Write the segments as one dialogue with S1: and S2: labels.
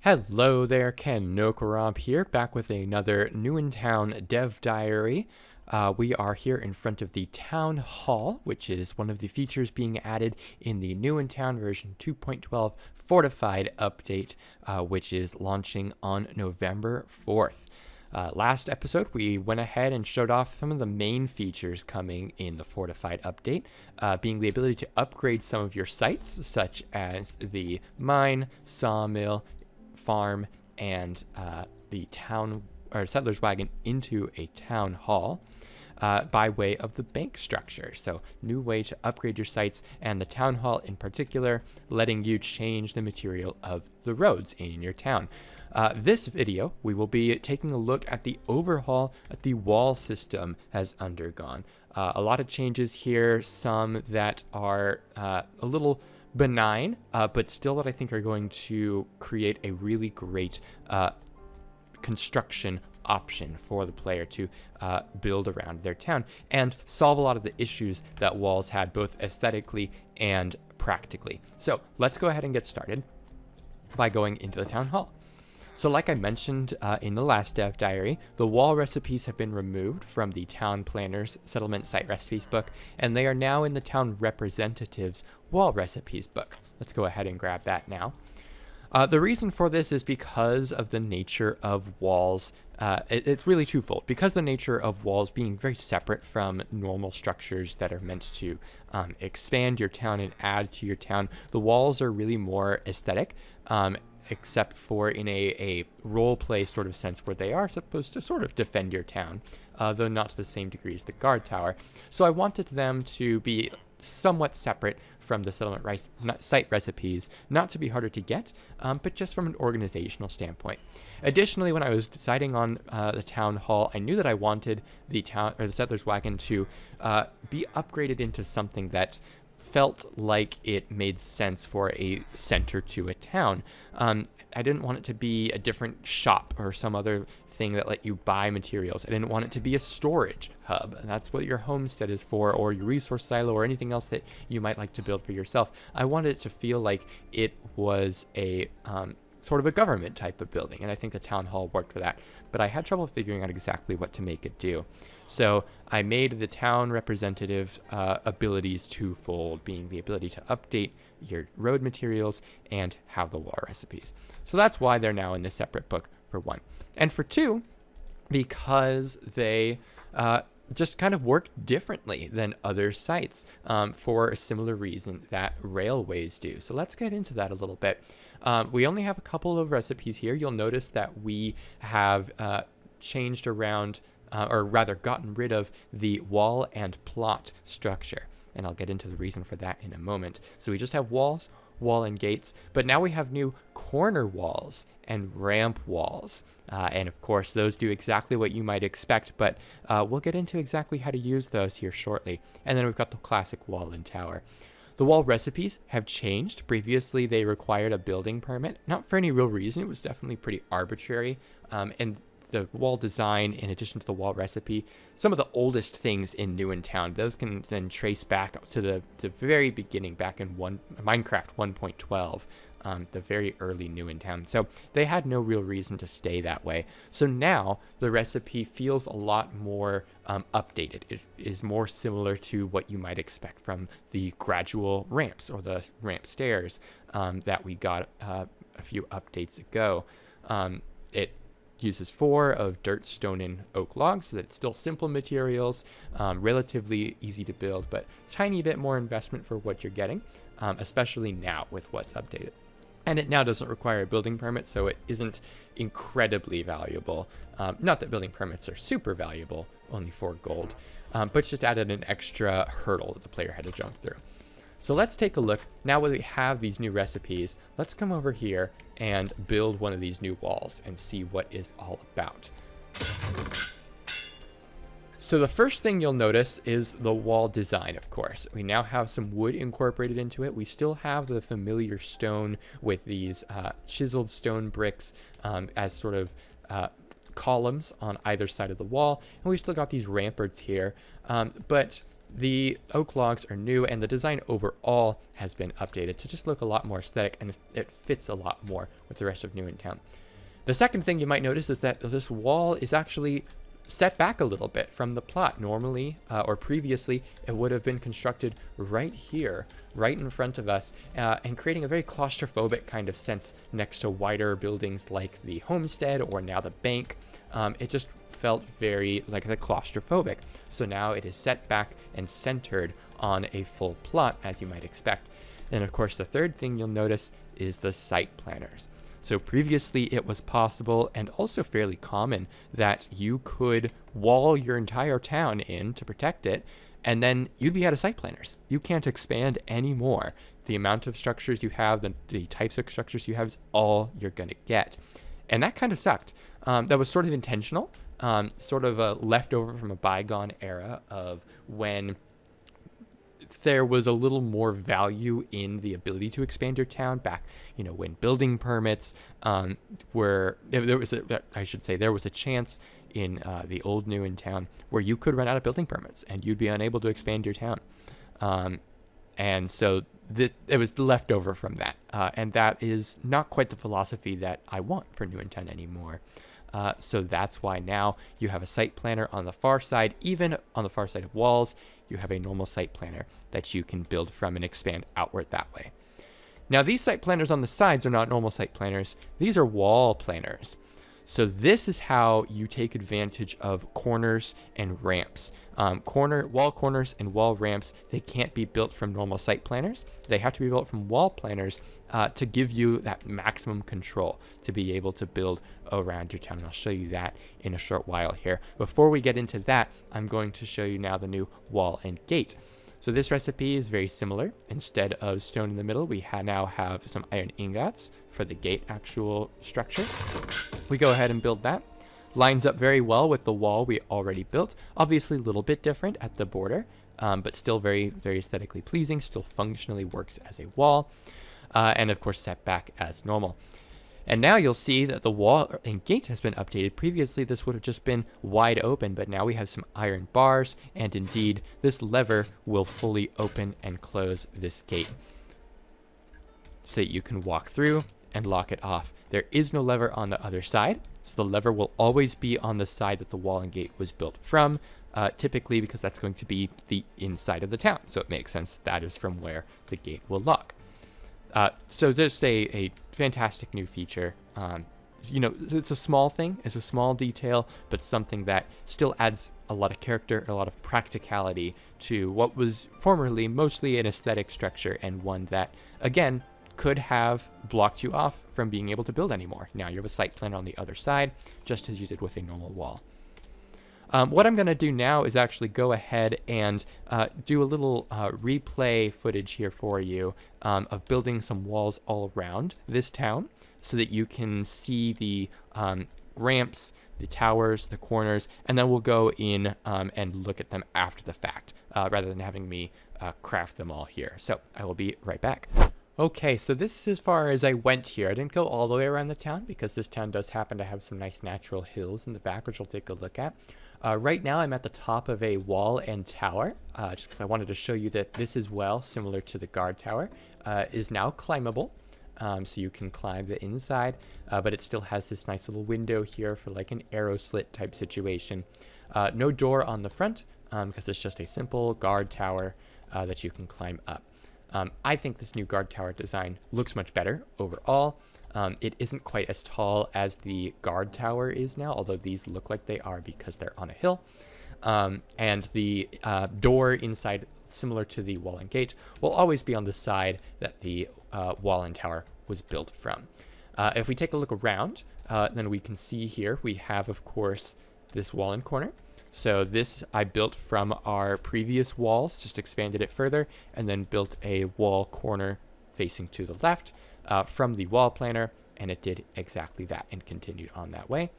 S1: Hello there, Ken Nokoromp here, back with another Newentown Dev Diary. We are here in front of the Town Hall, which is one of the features being added in the Newentown version 2.12 Fortified update, which is launching on November 4th. Last episode, we went ahead and showed off some of the main features coming in the Fortified update, being the ability to upgrade some of your sites, such as the mine, sawmill, farm, and the town or settler's wagon into a town hall by way of the bank structure. So new way to upgrade your sites, and the town hall in particular letting you change the material of the roads in your town. This video, we will be taking a look at the overhaul that the wall system has undergone. A lot of changes here, some that are a little benign, but still that I think are going to create a really great construction option for the player to build around their town and solve a lot of the issues that walls had, both aesthetically and practically. So let's go ahead and get started by going into the town hall. So like I mentioned in the last dev diary, the wall recipes have been removed from the town planner's settlement site recipes book, and they are now in the town representative's wall recipes book. Let's go ahead and grab that now. The reason for this is because of the nature of walls. It's really twofold. Because the nature of walls being very separate from normal structures that are meant to expand your town and add to your town, the walls are really more aesthetic. Except for in a role play sort of sense where they are supposed to sort of defend your town, though not to the same degree as the guard tower. So I wanted them to be somewhat separate from the settlement site recipes, not to be harder to get, but just from an organizational standpoint. Additionally, when I was deciding on the town hall, I knew that I wanted the settler's wagon to be upgraded into something that felt like it made sense for a center to a town. I didn't want it to be a different shop or some other thing that let you buy materials. I didn't want it to be a storage hub. And that's what your homestead is for, or your resource silo, or anything else that you might like to build for yourself. I wanted it to feel like it was a sort of a government type of building, and I think the town hall worked for that. But I had trouble figuring out exactly what to make it do. So I made the town representative abilities twofold, being the ability to update your road materials and have the wall recipes. So that's why they're now in this separate book, for one. And for two, because they just kind of work differently than other sites for a similar reason that railways do. So let's get into that a little bit. We only have a couple of recipes here. You'll notice that we have changed around, or rather gotten rid of the wall and plot structure. And I'll get into the reason for that in a moment. So we just have walls, wall and gates, but now we have new corner walls and ramp walls. And of course, those do exactly what you might expect, but we'll get into exactly how to use those here shortly. And then we've got the classic wall and tower. The wall recipes have changed. Previously, they required a building permit, not for any real reason. It was definitely pretty arbitrary. And the wall design, in addition to the wall recipe, some of the oldest things in Newentown, those can then trace back to the very beginning, back in Minecraft 1.12, the very early Newentown. So they had no real reason to stay that way. So now the recipe feels a lot more updated. It is more similar to what you might expect from the gradual ramps or the ramp stairs that we got a few updates ago. It uses 4 of dirt, stone, and oak logs, so that it's still simple materials, relatively easy to build, but tiny bit more investment for what you're getting, especially now with what's updated. And it now doesn't require a building permit, so it isn't incredibly valuable. Not that building permits are super valuable, only 4 gold, but it's just added an extra hurdle that the player had to jump through. So let's take a look. Now that we have these new recipes, let's come over here and build one of these new walls and see what is all about. So the first thing you'll notice is the wall design, of course. We now have some wood incorporated into it. We still have the familiar stone with these chiseled stone bricks as sort of columns on either side of the wall. And we've still got these ramparts here. But The oak logs are new, and the design overall has been updated to just look a lot more aesthetic, and it fits a lot more with the rest of Newtown. The second thing you might notice is that this wall is actually set back a little bit from the plot. Normally, or previously, it would have been constructed right here, right in front of us, and creating a very claustrophobic kind of sense next to wider buildings like the homestead or now the bank. It just felt very like the claustrophobic. So now it is set back and centered on a full plot, as you might expect. And of course, the third thing you'll notice is the site planners. So previously it was possible and also fairly common that you could wall your entire town in to protect it, and then you'd be out of site planners. You can't expand anymore. The amount of structures you have, the types of structures you have is all you're gonna get. And that kind of sucked. That was sort of intentional, sort of a leftover from a bygone era of when there was a little more value in the ability to expand your town back, when building permits there was a chance in the old Newtown where you could run out of building permits and you'd be unable to expand your town. And so it was left over from that. And that is not quite the philosophy that I want for Newtown anymore. So that's why now you have a site planner on the far side. Even on the far side of walls, you have a normal site planner that you can build from and expand outward that way. Now, these site planners on the sides are not normal site planners. These are wall planners. So this is how you take advantage of corners and ramps. Wall corners and wall ramps, they can't be built from normal site planners. They have to be built from wall planners to give you that maximum control to be able to build around your town. And I'll show you that in a short while here. Before we get into that, I'm going to show you now the new wall and gate. So this recipe is very similar. Instead of stone in the middle, we now have some iron ingots for the gate actual structure. We go ahead and build that. Lines up very well with the wall we already built. Obviously a little bit different at the border, but still very, very aesthetically pleasing, still functionally works as a wall, and of course set back as normal. And now you'll see that the wall and gate has been updated. Previously, this would have just been wide open, but now we have some iron bars, and indeed, this lever will fully open and close this gate so that you can walk through and lock it off. There is no lever on the other side, so the lever will always be on the side that the wall and gate was built from, typically because that's going to be the inside of the town, so it makes sense that is from where the gate will lock. So just a fantastic new feature. It's a small thing, it's a small detail, but something that still adds a lot of character and a lot of practicality to what was formerly mostly an aesthetic structure, and one that, again, could have blocked you off from being able to build anymore. Now you have a site plan on the other side, just as you did with a normal wall. What I'm going to do now is actually go ahead and do a little replay footage here for you of building some walls all around this town so that you can see the ramps, the towers, the corners, and then we'll go in and look at them after the fact rather than having me craft them all here. So I will be right back. Okay, so this is as far as I went here. I didn't go all the way around the town because this town does happen to have some nice natural hills in the back, which we'll take a look at. Right now I'm at the top of a wall and tower, just because I wanted to show you that this as well, similar to the guard tower, is now climbable. So you can climb the inside, but it still has this nice little window here for like an arrow slit type situation. No door on the front, because it's just a simple guard tower that you can climb up. I think this new guard tower design looks much better overall. It isn't quite as tall as the guard tower is now, although these look like they are because they're on a hill. And the door inside, similar to the wall and gate, will always be on the side that the wall and tower was built from. If we take a look around, then we can see here we have, of course, this wall and corner. So this I built from our previous walls, just expanded it further, and then built a wall corner facing to the left from the wall planner, and it did exactly that and continued on that way.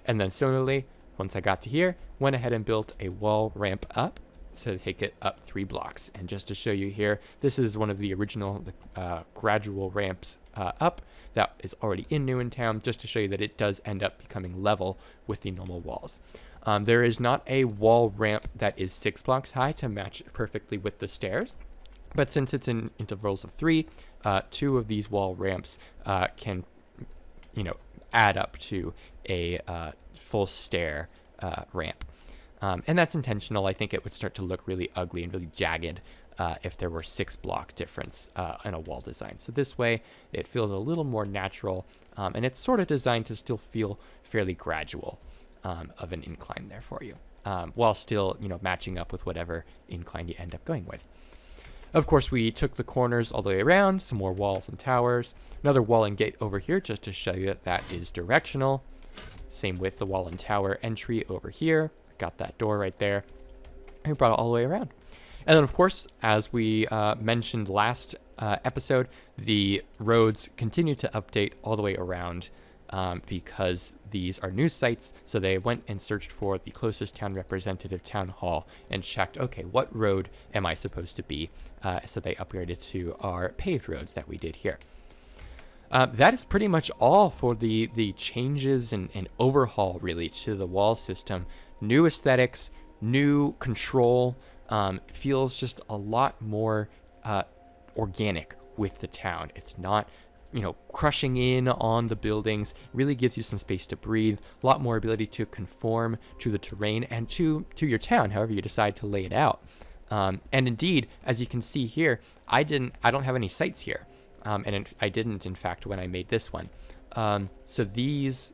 S1: And then similarly, once I got to here, went ahead and built a wall ramp up, so to take it up 3 blocks. And just to show you here, this is one of the original gradual ramps up that is already in Newtown, just to show you that it does end up becoming level with the normal walls. There is not a wall ramp that is 6 blocks high to match perfectly with the stairs, but since it's in intervals of 3, 2 of these wall ramps can, add up to a full stair ramp. And that's intentional. I think it would start to look really ugly and really jagged if there were 6 block difference in a wall design. So this way it feels a little more natural, and it's sort of designed to still feel fairly gradual of an incline there for you, while still, matching up with whatever incline you end up going with. Of course, we took the corners all the way around, some more walls and towers, another wall and gate over here just to show you that that is directional. Same with the wall and tower entry over here. Got that door right there. And we brought it all the way around. And then, of course, as we mentioned last episode, the roads continue to update all the way around because these are news sites. So they went and searched for the closest town representative town hall and checked, okay, what road am I supposed to be? So they upgraded to our paved roads that we did here. That is pretty much all for the changes and overhaul, really, to the wall system. New aesthetics, new control, feels just a lot more organic with the town. It's not, crushing in on the buildings. Really gives you some space to breathe, a lot more ability to conform to the terrain and to your town, however you decide to lay it out. And indeed, as you can see here, I don't have any sites here. I didn't, in fact, when I made this one. So these,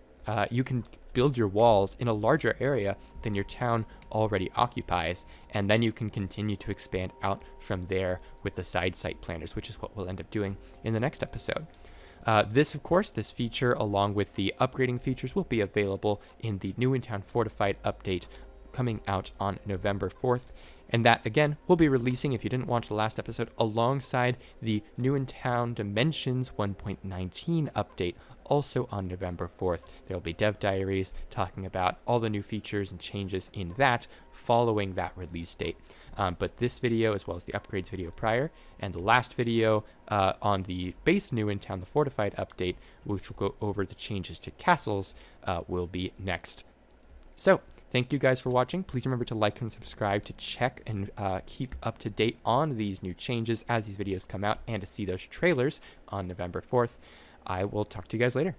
S1: you can build your walls in a larger area than your town already occupies, and then you can continue to expand out from there with the side site planners, which is what we'll end up doing in the next episode. This feature, along with the upgrading features, will be available in the New in Town Fortified update coming out on November 4th. And that, again, we'll be releasing, if you didn't watch the last episode, alongside the New in Town Dimensions 1.19 update, also on November 4th. There will be dev diaries talking about all the new features and changes in that following that release date. But this video, as well as the upgrades video prior, and the last video on the base New in Town, the Fortified update, which will go over the changes to castles, will be next. So, thank you guys for watching. Please remember to like and subscribe to check and keep up to date on these new changes as these videos come out, and to see those trailers on November 4th. I will talk to you guys later.